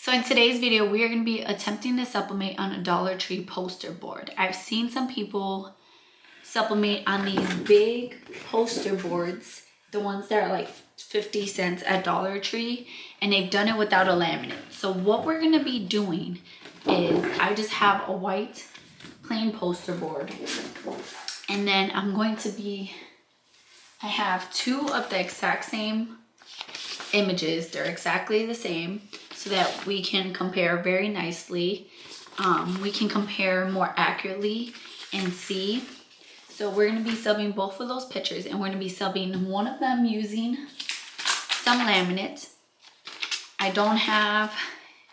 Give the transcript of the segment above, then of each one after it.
So in today's video, we are going to be attempting to sublimate on a Dollar Tree poster board. I've seen some people sublimate on these big poster boards, the ones that are like 50 cents at Dollar Tree, and they've done it without a laminate. So what we're going to be doing is I just have a white plain poster board, and then I have two of the exact same images. They're exactly the same so that we can compare very nicely. We can compare more accurately and see. So we're going to be subbing both of those pictures, and we're going to be subbing one of them using some laminate. I don't have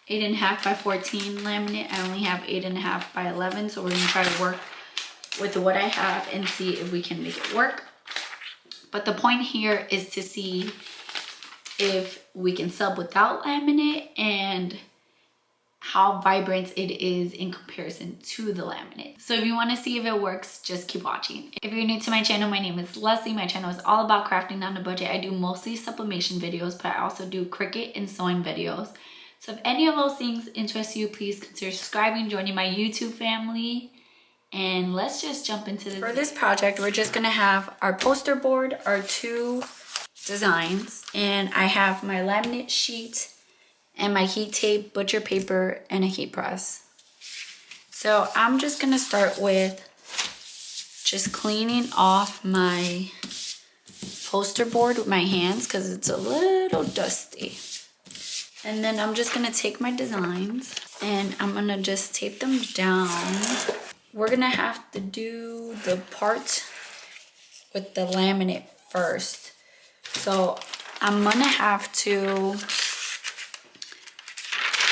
8.5 by 14 laminate. I only have 8.5 by 11. So we're going to try to work with what I have and see if we can make it work. But the point here is to see if we can sub without laminate and how vibrant it is in comparison to the laminate. So if you want to see if it works, just keep watching. If you're new to my channel, my name is Leslie. My channel is all about crafting on a budget. I do mostly sublimation videos, but I also do Cricut and sewing videos. So if any of those things interest you, please consider subscribing, joining my YouTube family, and let's just jump into this. For this project, we're just gonna have our poster board, our two designs, and I have my laminate sheet and my heat tape, butcher paper, and a heat press. So I'm just gonna start with just cleaning off my poster board with my hands because it's a little dusty. And then I'm just gonna take my designs and I'm gonna just tape them down. We're gonna have to do the part with the laminate first. So I'm gonna have to,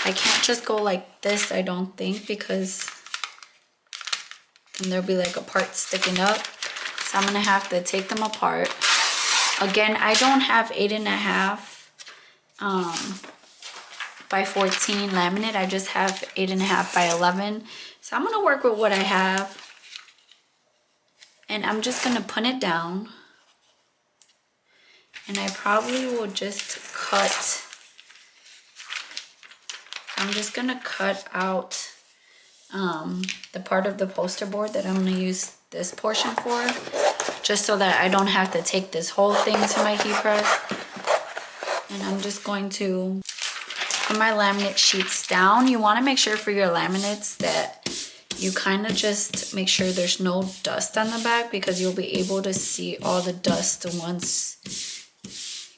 I can't just go like this, I don't think, because then there'll be like a part sticking up. So I'm gonna have to take them apart. Again, I don't have 8.5 by 14 laminate. I just have 8.5 by 11. So I'm gonna work with what I have, and I'm just gonna put it down. And I probably will just cut, I'm just gonna cut out the part of the poster board that I'm gonna use this portion for, just so that I don't have to take this whole thing to my heat press. And I'm just going to put my laminate sheets down. You wanna make sure for your laminates that you kind of just make sure there's no dust on the back, because you'll be able to see all the dust once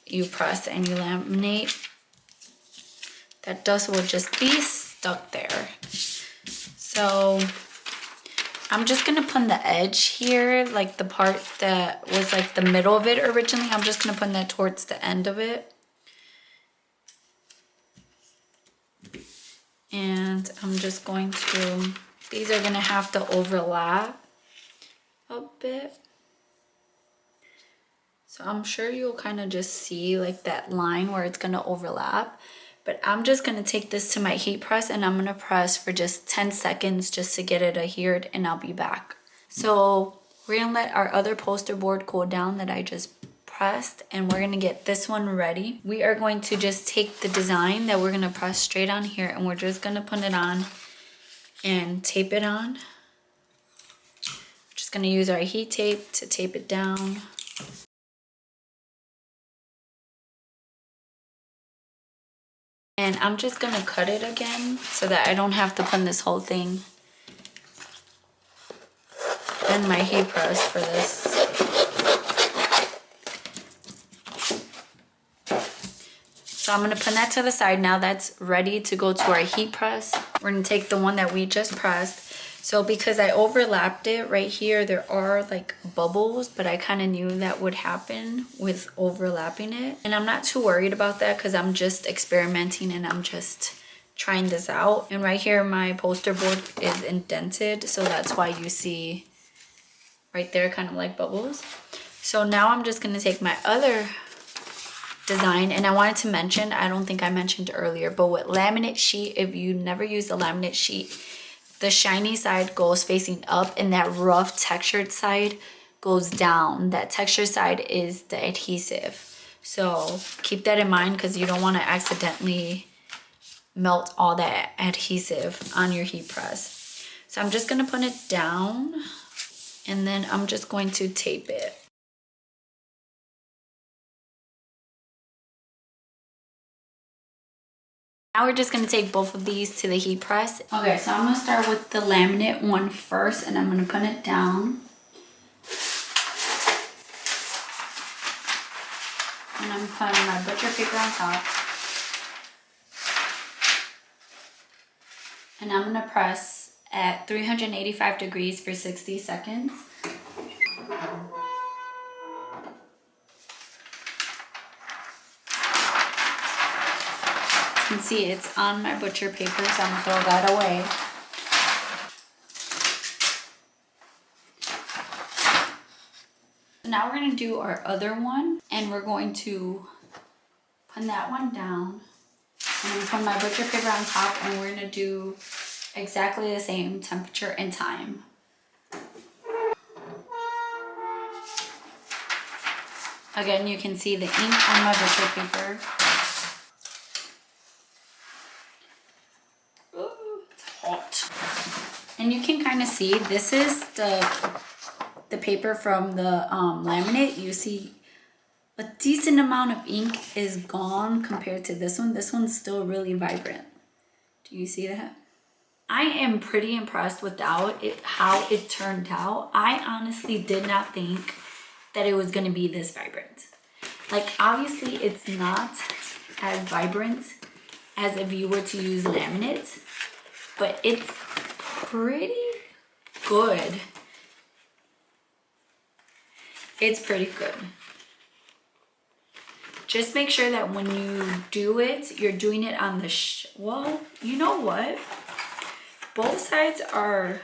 you press and you laminate. That dust will just be stuck there. So I'm just gonna put the edge here, like the part that was like the middle of it originally. I'm just gonna put that towards the end of it. And I'm just going to, these are gonna have to overlap a bit. So I'm sure you'll kind of just see like that line where it's gonna overlap. But I'm just gonna take this to my heat press and I'm gonna press for just 10 seconds just to get it adhered, and I'll be back. So we're gonna let our other poster board cool down that I just pressed, and we're gonna get this one ready. We are going to just take the design that we're gonna press straight on here, and we're just gonna put it on and tape it on. Just gonna use our heat tape to tape it down. And I'm just gonna cut it again so that I don't have to put this whole thing in my heat press for this. So I'm gonna put that to the side. Now that's ready to go to our heat press. We're gonna take the one that we just pressed. So because I overlapped it right here, there are like bubbles, but I kind of knew that would happen with overlapping it. And I'm not too worried about that because I'm just experimenting and I'm just trying this out. And right here, my poster board is indented. So that's why you see right there kind of like bubbles. So now I'm just gonna take my other design, and I wanted to mention, I don't think I mentioned earlier, but with laminate sheet, if you never use the laminate sheet, the shiny side goes facing up and that rough textured side goes down. That textured side is the adhesive. So keep that in mind because you don't want to accidentally melt all that adhesive on your heat press. So I'm just gonna put it down and then I'm just going to tape it. Now we're just gonna take both of these to the heat press. Okay, so I'm gonna start with the laminate one first and I'm gonna put it down. And I'm putting my butcher paper on top. And I'm gonna press at 385 degrees for 60 seconds. You can see it's on my butcher paper, so I'm gonna throw that away. So now we're gonna do our other one, and we're going to put that one down. I'm gonna put my butcher paper on top, and we're gonna do exactly the same temperature and time. Again, you can see the ink on my butcher paper. Ooh, it's hot. And you can kind of see, this is the paper from the laminate. You see a decent amount of ink is gone compared to this one. This one's still really vibrant. Do you see that? I am pretty impressed with how it turned out. I honestly did not think that it was gonna be this vibrant. Like, obviously it's not as vibrant as if you were to use laminate, but it's pretty good. It's pretty good. Just make sure that when you do it, you're doing it on the, well, you know what? Both sides are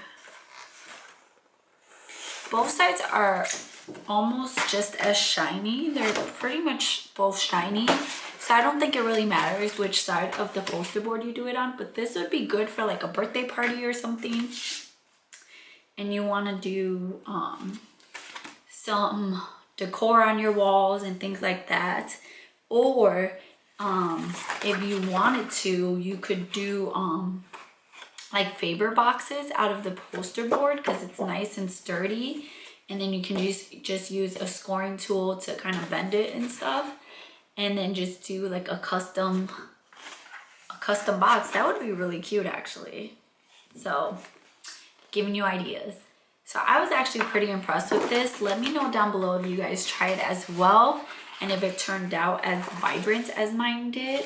almost just as shiny. They're pretty much both shiny. So I don't think it really matters which side of the poster board you do it on, but this would be good for like a birthday party or something. And you want to do some decor on your walls and things like that. Or if you wanted to, you could do like Faber boxes out of the poster board because it's nice and sturdy, and then you can just use a scoring tool to kind of bend it and stuff, and then just do like a custom box. That would be really cute actually. So giving you ideas. So I was actually pretty impressed with this. Let me know down below if you guys tried it as well and if it turned out as vibrant as mine did.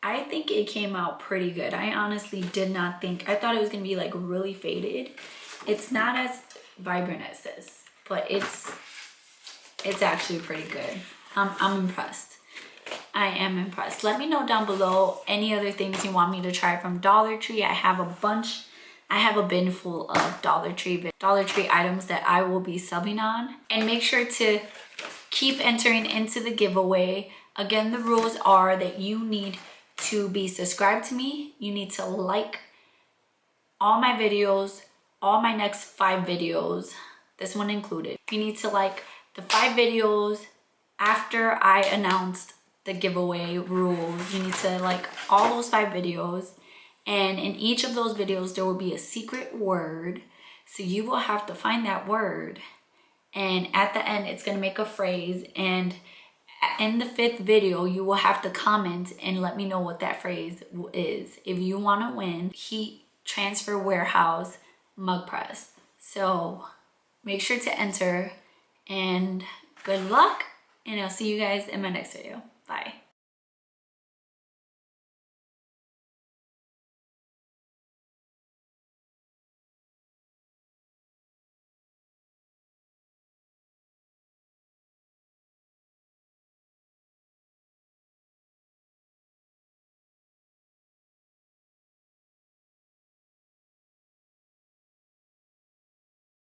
I think it came out pretty good. I honestly did not think, I thought it was gonna be like really faded. It's not as vibrant as this, but it's actually pretty good. I'm impressed. I am impressed. Let me know down below any other things you want me to try from Dollar Tree. I have a bunch. I have a bin full of Dollar Tree items that I will be subbing on. And make sure to keep entering into the giveaway. Again, the rules are that you need to be subscribed to me. You need to like all my videos, all my next 5 videos, this one included. You need to like the 5 videos after I announced the giveaway rules. You need to like all those 5 videos. And in each of those videos, there will be a secret word. So you will have to find that word. And at the end, it's gonna make a phrase. And in the 5th video, you will have to comment and let me know what that phrase is. If you wanna win, Heat Transfer Warehouse mug press. So make sure to enter and good luck. And I'll see you guys in my next video.